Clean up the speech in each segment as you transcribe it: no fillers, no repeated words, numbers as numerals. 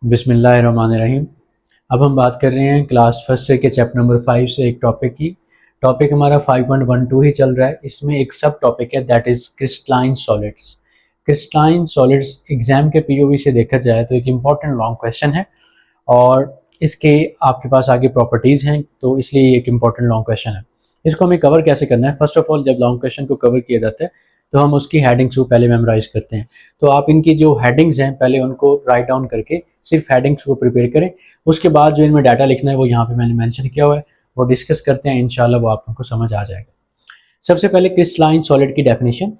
बिस्मिल्लाहिर्रहमानिर्रहीम। अब हम बात कर रहे हैं क्लास फर्स्ट के चैप्टर नंबर 5 से एक टॉपिक की। टॉपिक हमारा 5.12 ही चल रहा है। इसमें एक सब टॉपिक है that is crystalline solids. Crystalline solids exam के पीओवी से देखा जाए तो एक इम्पॉर्टेंट लॉन्ग क्वेश्चन है और इसके आपके पास आगे प्रॉपर्टीज़ हैं, तो इसलिए ये एक इम्पॉर्टेंट लॉन्ग क्वेश्चन है। इसको हमें कवर कैसे करना है? फर्स्ट ऑफ ऑल, जब लॉन्ग क्वेश्चन को कवर किया जाता है तो हम उसकी हेडिंग्स को पहले मेमोराइज करते हैं। तो आप इनकी जो हेडिंग्स हैं पहले उनको राइट डाउन करके सिर्फ हेडिंग्स को प्रिपेयर करें। उसके बाद जो इनमें डाटा लिखना है वो यहाँ पे मैंने मेंशन किया हुआ है, वो डिस्कस करते हैं। इंशाल्लाह वो आप लोगों को समझ आ जाएगा। सबसे पहले क्रिस्टलाइन सॉलिड की definition.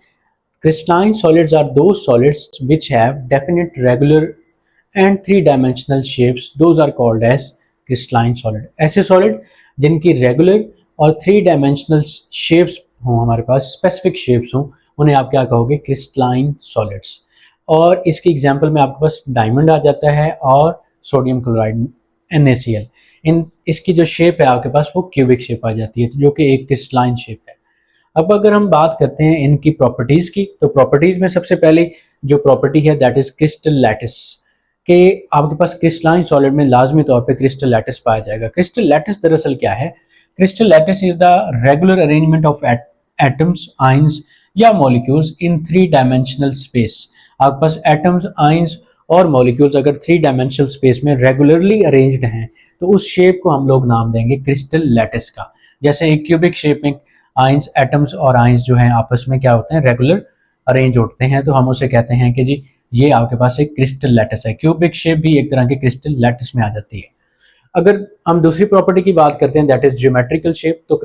Crystalline solids are those solids which have definite regular and three dimensional shapes, those are called as crystalline solid. ऐसे सॉलिड जिनकी रेगुलर और थ्री डायमेंशनल शेप्स हों, हमारे पास स्पेसिफिक शेप्स हों, उन्हें आप क्या कहोगे? Crystalline solids. और इसकी एग्जांपल में आपके पास डायमंड आ जाता है और सोडियम क्लोराइड NaCl। इन इसकी जो शेप है आपके पास वो क्यूबिक शेप आ जाती है, जो कि एक क्रिस्टलाइन शेप है। अब अगर हम बात करते हैं इनकी प्रॉपर्टीज की, तो प्रॉपर्टीज में सबसे पहले जो प्रॉपर्टी है दैट इज क्रिस्टल लैटिस। के आपके पास क्रिस्टलाइन सॉलिड में लाजमी तौर पे क्रिस्टल लैटिस पाया जाएगा। क्रिस्टल लैटिस दरअसल क्या है? Crystal lattice is the regular arrangement of atoms, ions या molecules in three dimensional space. आपके पास एटम्स, आयंस और मॉलिक्यूल्स अगर थ्री डायमेंशनल स्पेस में रेगुलरली अरेंज्ड हैं तो उस शेप को हम लोग नाम देंगे क्रिस्टल लैटिस का। जैसे एक क्यूबिक शेप में आयंस, एटम्स और आयंस जो हैं आपस में क्या होते हैं? रेगुलर अरेंज होते हैं, तो हम उसे कहते हैं कि जी ये आपके पास एक क्रिस्टल लैटिस है। क्यूबिक शेप भी एक तरह के क्रिस्टल लैटिस में आ जाती है। अगर हम दूसरी प्रॉपर्टी की बात करते हैं दैट इज ज्योमेट्रिकल शेप, तो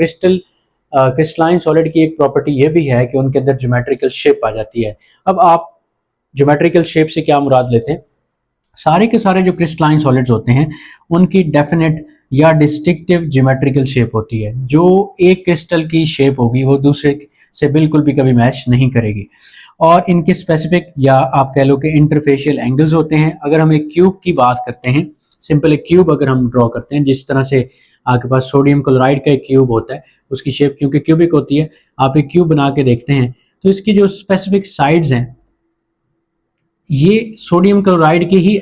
क्रिस्टलाइन सॉलिड की एक प्रॉपर्टी ये भी है कि उनके अंदर ज्योमेट्रिकल शेप आ जाती है। अब आप ज्योमेट्रिकल शेप से क्या मुराद लेते हैं? सारे के सारे जो क्रिस्टलाइन सॉलिड्स होते हैं उनकी डेफिनेट या डिस्टिंक्टिव ज्योमेट्रिकल शेप होती है। जो एक क्रिस्टल की शेप होगी वो दूसरे से बिल्कुल भी कभी मैच नहीं करेगी। और इनके स्पेसिफिक या आप कह लो कि इंटरफेशियल एंगल्स होते हैं। अगर हम एक क्यूब की बात करते हैं, सिंपल एक क्यूब अगर हम ड्रॉ करते हैं, जिस तरह से आपके पास सोडियम क्लोराइड का एक क्यूब होता है, उसकी शेप क्योंकि क्यूबिक होती है, आप एक क्यूब बना के देखते हैं तो इसकी जो स्पेसिफिक साइड्स हैं ये सोडियम क्लोराइड के ही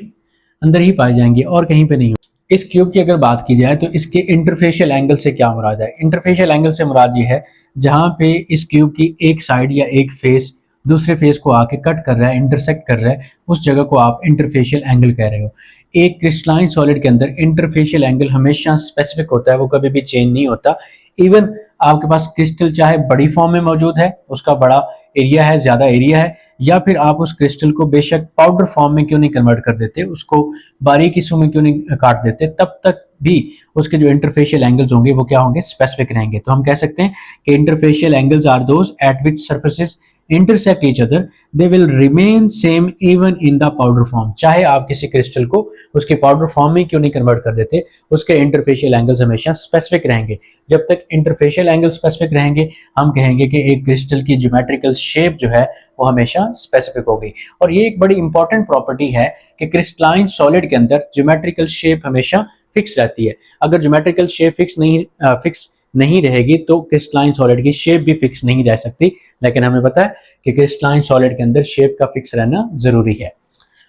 अंदर ही पाए जाएंगे और कहीं पे नहीं। इस क्यूब की अगर बात की जाए तो इसके इंटरफेशियल एंगल से क्या मुराद है? इंटरफेशियल एंगल से मुराद ये है जहां पे इस क्यूब की एक साइड या एक फेस दूसरे फेस को आके कट कर रहा है, इंटरसेक्ट कर रहा है, उस जगह को आप इंटरफेशियल एंगल कह रहे हो। एक क्रिस्टलाइन सॉलिड के अंदर इंटरफेशियल एंगल हमेशा स्पेसिफिक होता है, वो कभी भी चेंज नहीं होता। इवन आपके पास क्रिस्टल चाहे बड़ी फॉर्म में मौजूद है, उसका बड़ा एरिया है, ज्यादा एरिया है, या फिर आप उस क्रिस्टल को बेशक पाउडर फॉर्म में क्यों नहीं कन्वर्ट कर देते, उसको बारीक हिस्सों में क्यों नहीं काट देते, तब तक भी उसके जो इंटरफेशियल एंगल्स होंगे वो क्या होंगे? स्पेसिफिक रहेंगे। तो हम कह सकते हैं कि interfacial angles are those at which surfaces intersect each other, they will remain same even in the powder form। चाहे आप किसी क्रिस्टल को उसके पाउडर फॉर्म में क्यों नहीं कन्वर्ट कर देते, उसके इंटरफेशियल एंगल्स हमेशा स्पेसिफिक रहेंगे। जब तक इंटरफेशियल एंगल स्पेसिफिक रहेंगे हम कहेंगे कि एक क्रिस्टल की ज्योमेट्रिकल शेप जो है वो हमेशा स्पेसिफिक होगी। और ये एक बड़ी इंपॉर्टेंट प्रॉपर्टी है कि क्रिस्टलाइन सॉलिड के अंदर ज्योमेट्रिकल शेप हमेशा फिक्स रहती है। अगर ज्योमेट्रिकल शेप फिक्स नहीं रहेगी तो क्रिस्टलाइन सॉलिड की शेप भी फिक्स नहीं रह सकती। लेकिन हमें पता है कि क्रिस्टलाइन सॉलिड के अंदर शेप का फिक्स रहना जरूरी है।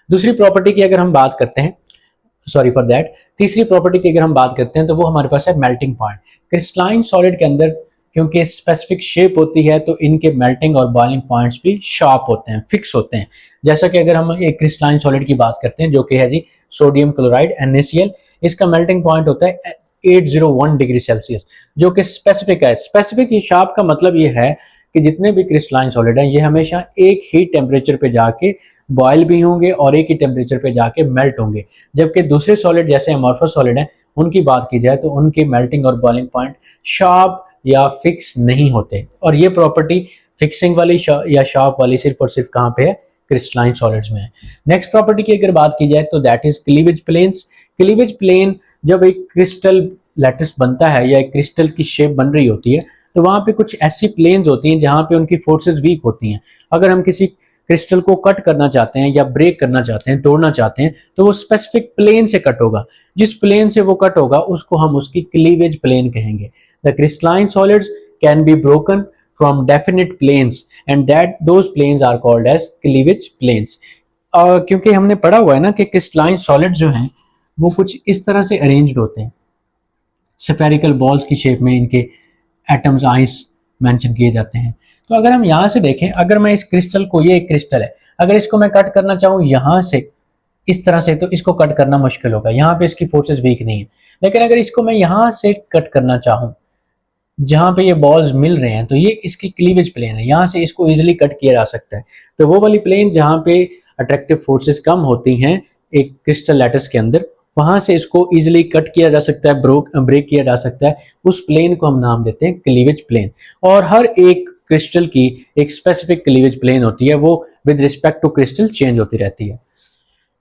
दूसरी प्रॉपर्टी की अगर हम बात करते हैं, सॉरी फॉर दैट, तीसरी प्रॉपर्टी की अगर हम बात करते हैं तो वो हमारे पास है मेल्टिंग पॉइंट। क्रिस्टलाइन सॉलिड के अंदर क्योंकि स्पेसिफिक शेप होती है तो इनके मेल्टिंग और बॉइलिंग पॉइंट्स भी शार्प होते हैं, फिक्स होते हैं। जैसा कि अगर हम एक क्रिस्टलाइन सॉलिड की बात करते हैं जो कि है जी सोडियम क्लोराइड NaCl, इसका मेल्टिंग पॉइंट होता है 801 डिग्री सेल्सियस, जो कि स्पेसिफिक है। स्पेसिफिक शार्प का मतलब ये है कि जितने भी क्रिस्टलाइन सॉलिड हैं ये हमेशा एक ही टेम्परेचर पे जाके बॉयल भी होंगे और एक ही टेम्परेचर पे जाके मेल्ट होंगे। जबकि दूसरे सॉलिड जैसे अमॉर्फस सॉलिड हैं उनकी बात की जाए तो उनके मेल्टिंग और बॉइलिंग पॉइंट शार्प या फिक्स नहीं होते। और ये प्रॉपर्टी फिक्सिंग वाली या शार्प वाली सिर्फ और सिर्फ कहाँ पे है? क्रिस्टलाइन सॉलिड्स में है। नेक्स्ट प्रॉपर्टी की अगर बात की जाए तो that is cleavage planes. Cleavage plane जब एक क्रिस्टल लैटिस बनता है या एक क्रिस्टल की शेप बन रही होती है तो वहां पे कुछ ऐसी प्लेन्स होती हैं जहां पे उनकी फोर्सेस वीक होती हैं। अगर हम किसी क्रिस्टल को कट करना चाहते हैं या ब्रेक करना चाहते हैं, तोड़ना चाहते हैं, तो वो स्पेसिफिक प्लेन से कट होगा। जिस प्लेन से वो कट होगा उसको हम उसकी क्लीवेज प्लेन कहेंगे। The crystalline solids can be broken from definite planes and that those planes are called as cleavage planes। क्योंकि हमने पढ़ा हुआ है ना कि क्रिस्टलाइन सॉलिड जो हैं वो कुछ इस तरह से अरेंज्ड होते हैं, स्फेरिकल बॉल्स की शेप में इनके एटम्स आइंस मेंशन किए जाते हैं। तो अगर हम यहाँ से देखें, अगर मैं इस क्रिस्टल को, ये एक क्रिस्टल है, अगर इसको मैं कट करना चाहूँ यहाँ से इस तरह से, तो इसको कट करना मुश्किल होगा, यहाँ पे इसकी फोर्सेस वीक नहीं है। लेकिन अगर इसको मैं यहाँ से कट करना चाहूँ जहाँ पे ये बॉल्स मिल रहे हैं, तो ये इसकी क्लीवेज प्लेन है, यहाँ से इसको इजीली कट किया जा सकता है। तो वो वाली प्लेन जहाँ पे अट्रैक्टिव फोर्सेस कम होती हैं एक क्रिस्टल लैटिस के अंदर, वहां से इसको इजीली कट किया जा सकता है, ब्रेक किया जा सकता है। उस प्लेन को हम नाम देते हैं क्लीवेज प्लेन। और हर एक क्रिस्टल की एक स्पेसिफिक क्लीवेज प्लेन होती है, वो with respect to crystal change होती रहती है।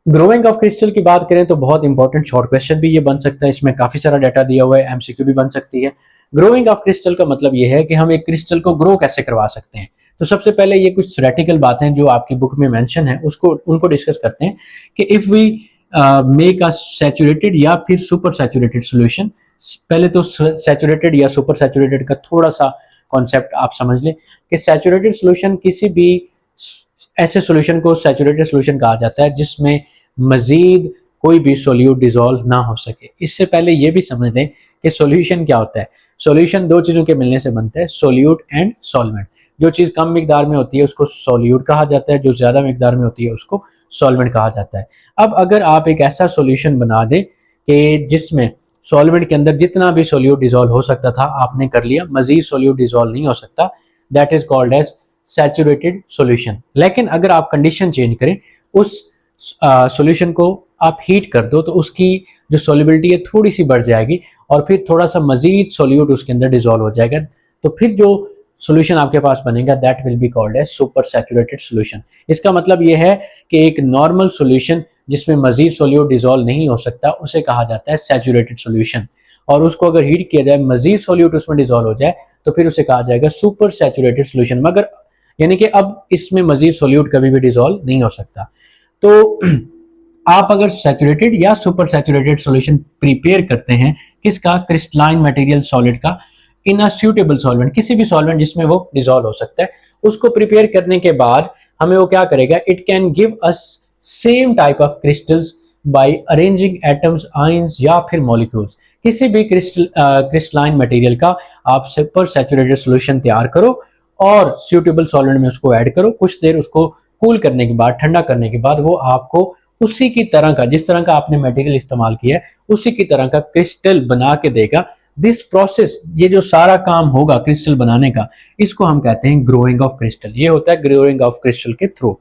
ग्रोइंग ऑफ क्रिस्टल की बात करें तो बहुत इंपॉर्टेंट शॉर्ट क्वेश्चन भी ये बन सकता है, इसमें काफी सारा डाटा दिया हुआ है, एमसीक्यू भी बन सकती है। ग्रोइंग ऑफ क्रिस्टल का मतलब ये है कि हम एक क्रिस्टल को ग्रो कैसे करवा सकते हैं। तो सबसे पहले ये कुछ थ्योरेटिकल बातें जो आपकी बुक में मेंशन है उसको उनको डिस्कस करते हैं कि if we make a saturated या फिर सुपर सैचुरेटेड सोल्यूशन। पहले तो सैचुरेटेड या सुपर सैचुरेटेड का थोड़ा सा कॉन्सेप्ट आप समझ लें कि सैचुरेटेड सोल्यूशन किसी भी ऐसे सोल्यूशन को सैचुरेटेड सोल्यूशन कहा जाता है जिसमें मजीद कोई भी सोल्यूट डिजोल्व ना हो सके। इससे पहले ये भी समझ लें कि सोल्यूशन क्या होता है। सोल्यूशन दो चीज़ों के मिलने से बनता है, सोल्यूट एंड सॉल्वेंट। जो चीज़ कम मिकदार में होती है उसको सोल्यूट कहा जाता है, जो ज़्यादा मिकदार में होती है उसको सॉल्वेंट कहा जाता है। अब अगर आप एक ऐसा सोल्यूशन बना दें कि जिसमें सॉल्वेंट के अंदर जितना भी सोल्यूट डिजोल्व हो सकता था आपने कर लिया, मजीद सोल्यूट डिजोल्व नहीं हो सकता, that is called as saturated solution. लेकिन अगर आप कंडीशन चेंज करें, उस सॉल्यूशन को आप हीट कर दो तो उसकी जो सॉल्युबिलिटी है थोड़ी सी बढ़ जाएगी और फिर थोड़ा सा मजीद सोल्यूट उसके अंदर डिजोल्व हो जाएगा, तो फिर जो सॉल्यूशन आपके पास बनेगा that will be called as super saturated solution. इसका मतलब यह है कि एक नॉर्मल सॉल्यूशन जिसमें मजीद सोल्यूट डिजोल्व नहीं हो सकता उसे कहा जाता है सैचुरेटेड सॉल्यूशन, और उसको अगर हीट किया जाए मजीद सोल्यूट उसमें डिजोल्व हो जाए तो फिर उसे कहा जाएगा सुपर सैचुरेटेड सॉल्यूशन। मगर यानी कि अब इसमें मजीद सोल्यूट कभी भी डिजोल्व नहीं हो सकता। तो आप अगर सैचुरेटेड या सुपर सैचुरेटेड सॉल्यूशन प्रिपेयर करते हैं किसका, क्रिस्टलाइन मटेरियल सॉलिड का, इन अ सूटेबल सॉल्वेंट, किसी भी सॉल्वेंट जिसमें वो डिसॉल्व हो सकता है, उसको प्रिपेयर करने के बाद हमें वो क्या करेगा, it can give us same type of crystals by arranging atoms, ions या फिर मॉलिक्यूल्स। किसी भी क्रिस्टलाइन मटेरियल का आप सुपर सैचुरेटेड सॉल्यूशन तैयार करो और सूटेबल सॉल्वेंट में उसको ऐड करो, कुछ देर उसको कूल करने के बाद, ठंडा करने के बाद वो आपको उसी की तरह का, जिस तरह का आपने मटेरियल इस्तेमाल किया है उसी की तरह का क्रिस्टल बना के देगा। दिस प्रोसेस, ये जो सारा काम होगा क्रिस्टल बनाने का, इसको हम कहते हैं ग्रोइंग ऑफ क्रिस्टल। ये होता है ग्रोइंग ऑफ क्रिस्टल के थ्रू।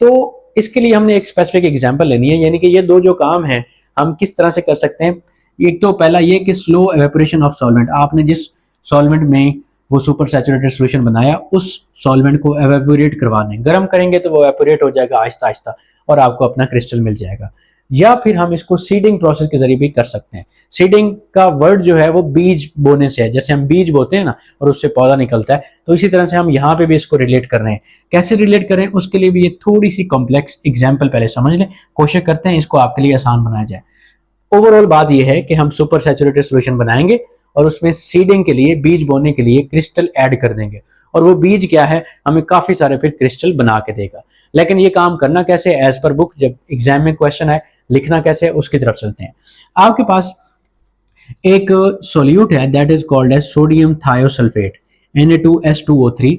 तो इसके लिए हमने एक स्पेसिफिक एग्जांपल लेनी है, यानी कि ये दो जो काम है हम किस तरह से कर सकते हैं। एक तो पहला ये कि स्लो एवेपोरेशन ऑफ सॉल्वेंट। आपने जिस सॉल्वेंट में वो सुपर सैचुरेटेड सॉल्यूशन बनाया उस सॉल्वेंट को एवेपोरेट करवाने, गर्म करेंगे तो वो एवेपोरेट हो जाएगा आहिस्ता आहिस्ता और आपको अपना क्रिस्टल मिल जाएगा। या फिर हम इसको सीडिंग प्रोसेस के जरिए भी कर सकते हैं। सीडिंग का वर्ड जो है वो बीज बोने से है, जैसे हम बीज बोते हैं ना और उससे पौधा निकलता है, तो इसी तरह से हम यहाँ पे भी इसको रिलेट कर रहे हैं। कैसे रिलेट करें उसके लिए भी ये थोड़ी सी कॉम्प्लेक्स एग्जाम्पल पहले समझ लें, कोशिश करते हैं इसको आपके लिए आसान बनाया जाए। ओवरऑल बात यह है कि हम सुपर सैचुरेटेड सॉल्यूशन बनाएंगे और उसमें सीडिंग के लिए, बीज बोने के लिए क्रिस्टल ऐड कर देंगे, और वो बीज क्या है, हमें काफी सारे फिर क्रिस्टल बना के देगा। लेकिन ये काम करना कैसे, एज पर बुक जब एग्जाम में क्वेश्चन है लिखना कैसे है उसकी तरफ चलते हैं। आपके पास एक सोल्यूट है that is called as sodium thiosulphate Na2S2O3।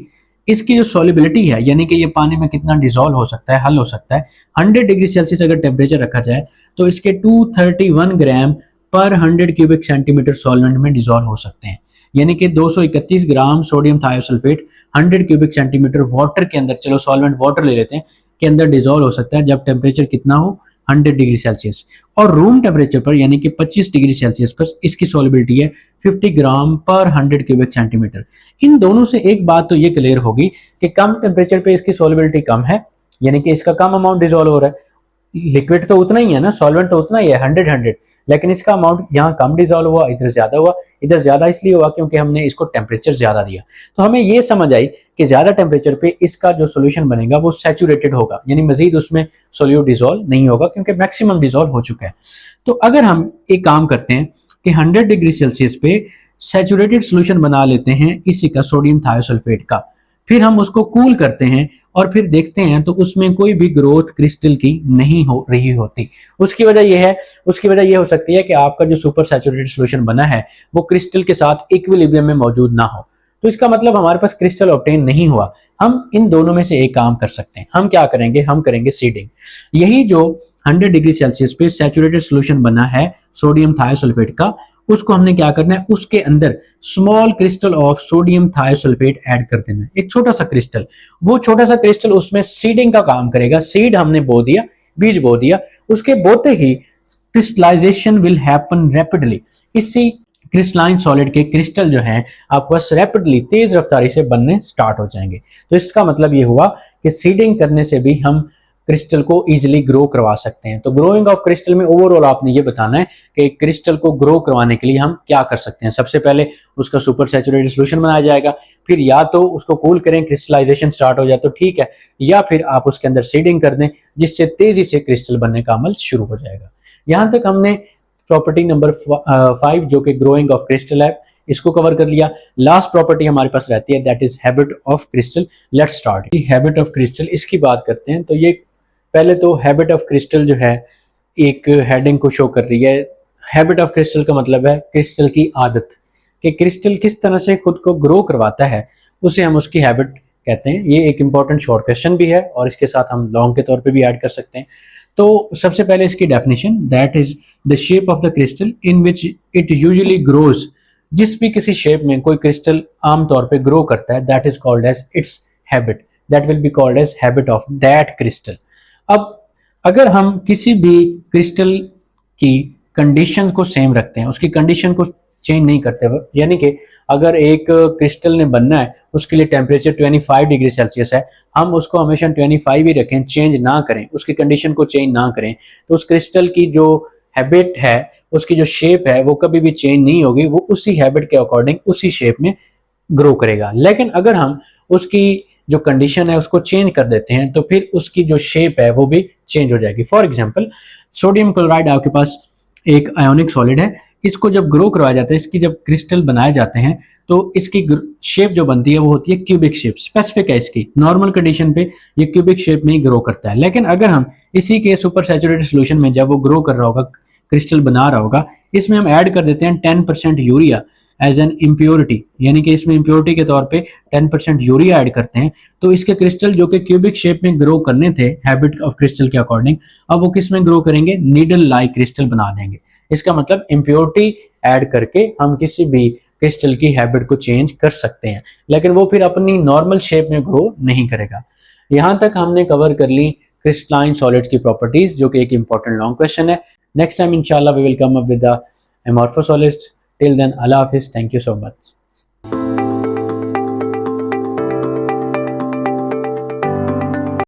इसकी जो सॉल्युबिलिटी है, यानी कि ये पानी में कितना डिसॉल्व हो सकता है, हल हो सकता है, 100 डिग्री सेल्सियस अगर टेम्परेचर रखा जाए तो इसके 231 ग्राम पर 100 क्यूबिक सेंटीमीटर सॉल्वेंट में डिसॉल्व हो सकते हैं। यानी कि 231 gram sodium thiosulphate 100 cubic centimetre water के अंदर, चलो सॉल्वेंट वाटर ले लेते हैं, के अंदर डिसॉल्व हो सकता है जब टेम्परेचर कितना हो, 100 डिग्री सेल्सियस। और रूम टेम्परेचर पर यानी कि 25 डिग्री सेल्सियस पर इसकी सॉल्युबिलिटी है 50 ग्राम पर 100 क्यूबिक सेंटीमीटर। इन दोनों से एक बात तो ये क्लियर होगी कि कम टेम्परेचर पे इसकी सॉल्युबिलिटी कम है, यानी कि इसका कम अमाउंट डिसॉल्व हो रहा है। लिक्विड तो उतना ही है ना, सॉल्वेंट तो उतना ही है 100, लेकिन इसका अमाउंट यहाँ कम डिसॉल्व हुआ, इधर ज्यादा हुआ। इधर ज्यादा इसलिए हुआ क्योंकि हमने इसको टेम्परेचर ज्यादा दिया। तो हमें ये समझ आई कि ज्यादा टेम्परेचर पे इसका जो सोल्यूशन बनेगा वो सैचुरेटेड होगा, यानी मजीद उसमें सोल्यूट डिसॉल्व नहीं होगा क्योंकि मैक्सिमम डिसॉल्व हो चुका है। तो अगर हम एक काम करते हैं कि 100 डिग्री सेल्सियस पे सैचुरेटेड सोल्यूशन बना लेते हैं इसी का, सोडियम थायोसल्फेट का, फिर हम उसको कूल करते हैं और फिर देखते हैं तो उसमें कोई भी ग्रोथ क्रिस्टल की नहीं हो रही होती। उसकी वजह यह हो सकती है कि आपका जो सुपर सैचुरेटेड सोल्यूशन बना है वो क्रिस्टल के साथ इक्विलिब्रियम में मौजूद ना हो। तो इसका मतलब हमारे पास क्रिस्टल ऑब्टेन नहीं हुआ। हम इन दोनों में से एक काम कर सकते हैं। हम क्या करेंगे, हम करेंगे सीडिंग। यही जो 100 डिग्री सेल्सियस पे सैचुरेटेड सोल्यूशन बना है सोडियम थायोसल्फेट का, उसको हमने क्या करना है, उसके अंदर small crystal of sodium thiosulphate add कर देना है, एक छोटा सा क्रिस्टल। वो छोटा सा क्रिस्टल उसमें सीडिंग का काम करेगा। सीड हमने बो दिया, बीज बो दिया, उसके बोते ही क्रिस्टलाइजेशन विल हैपन रैपिडली। इसी क्रिस्टलाइन सॉलिड के क्रिस्टल जो हैं आपको बस रैपिडली तेज रफ्तारी से बनने स्टार्ट हो जाएंगे। तो इसका मतलब ये हुआ कि सीडिंग करने से भी हम क्रिस्टल को इजीली ग्रो करवा सकते हैं। तो ग्रोइंग ऑफ क्रिस्टल में ओवरऑल आपने ये बताना है कि क्रिस्टल को ग्रो करवाने के लिए हम क्या कर सकते हैं। सबसे पहले उसका सुपर सैचुरेटेड सॉल्यूशन बनाया जाएगा, फिर या तो उसको कूल करें, क्रिस्टलाइजेशन स्टार्ट हो जाए तो ठीक है, या फिर आप उसके अंदर सीडिंग कर दें जिससे तेजी से क्रिस्टल बनने का अमल शुरू हो जाएगा। यहां तक हमने प्रॉपर्टी नंबर 5 जो कि ग्रोइंग ऑफ क्रिस्टल है इसको कवर कर लिया। लास्ट प्रॉपर्टी हमारे पास रहती है that is habit of crystal. Let's start habit of crystal, इसकी बात करते हैं। तो ये पहले तो हैबिट ऑफ क्रिस्टल जो है एक हेडिंग को शो कर रही है। हैबिट ऑफ क्रिस्टल का मतलब है क्रिस्टल की आदत, कि क्रिस्टल किस तरह से खुद को ग्रो करवाता है उसे हम उसकी हैबिट कहते हैं। ये एक इंपॉर्टेंट शॉर्ट क्वेश्चन भी है और इसके साथ हम लॉन्ग के तौर पे भी ऐड कर सकते हैं। तो सबसे पहले इसकी definition, that is the shape of the crystal in which it usually grows. जिस भी किसी शेप में कोई क्रिस्टल आमतौर पे ग्रो करता है that is called as its habit, that will be called as habit of that crystal. अब अगर हम किसी भी क्रिस्टल की कंडीशन को सेम रखते हैं, उसकी कंडीशन को चेंज नहीं करते, यानी कि अगर एक क्रिस्टल ने बनना है उसके लिए टेम्परेचर 25 डिग्री सेल्सियस है, हम उसको हमेशा 25 ही रखें, चेंज ना करें, उसकी कंडीशन को चेंज ना करें, तो उस क्रिस्टल की जो हैबिट है, उसकी जो शेप है वो कभी भी चेंज नहीं होगी, वो उसी हैबिट के अकॉर्डिंग उसी शेप में ग्रो करेगा। लेकिन अगर हम उसकी जो कंडीशन है उसको चेंज कर देते हैं तो फिर उसकी जो शेप है वो भी चेंज हो जाएगी। फॉर एग्जांपल सोडियम क्लोराइड आपके पास एक आयोनिक सॉलिड है, इसको जब ग्रो करवाया जाता है, इसकी जब क्रिस्टल बनाए जाते हैं तो इसकी शेप जो बनती है वो होती है क्यूबिक शेप, स्पेसिफिक है इसकी। नॉर्मल कंडीशन पे ये क्यूबिक शेप में ही ग्रो करता है। लेकिन अगर हम इसी के सुपर सैचुरेटेड सोल्यूशन में जब वो ग्रो कर रहा होगा, क्रिस्टल बना रहा होगा, इसमें हम ऐड कर देते हैं 10% यूरिया एज एन इम्प्योरिटी, यानी कि इसमें इम्प्योरिटी के तौर पे 10% यूरिया ऐड करते हैं, तो इसके क्रिस्टल जो कि क्यूबिक शेप में ग्रो करने थे हैबिट ऑफ क्रिस्टल के अकॉर्डिंग, अब वो किस में ग्रो करेंगे, नीडल लाइक क्रिस्टल बना देंगे। इसका मतलब इम्प्योरिटी ऐड करके हम किसी भी क्रिस्टल की हैबिट को चेंज कर सकते हैं, लेकिन वो फिर अपनी नॉर्मल शेप में ग्रो नहीं करेगा। यहां तक हमने कवर कर ली क्रिस्टलाइन सॉलिड्स की प्रॉपर्टीज, जो कि एक इंपॉर्टेंट लॉन्ग क्वेश्चन है। नेक्स्ट टाइम इंशाल्लाह we will come up with the amorphous solids. Till then, Allah Hafiz. Thank you so much.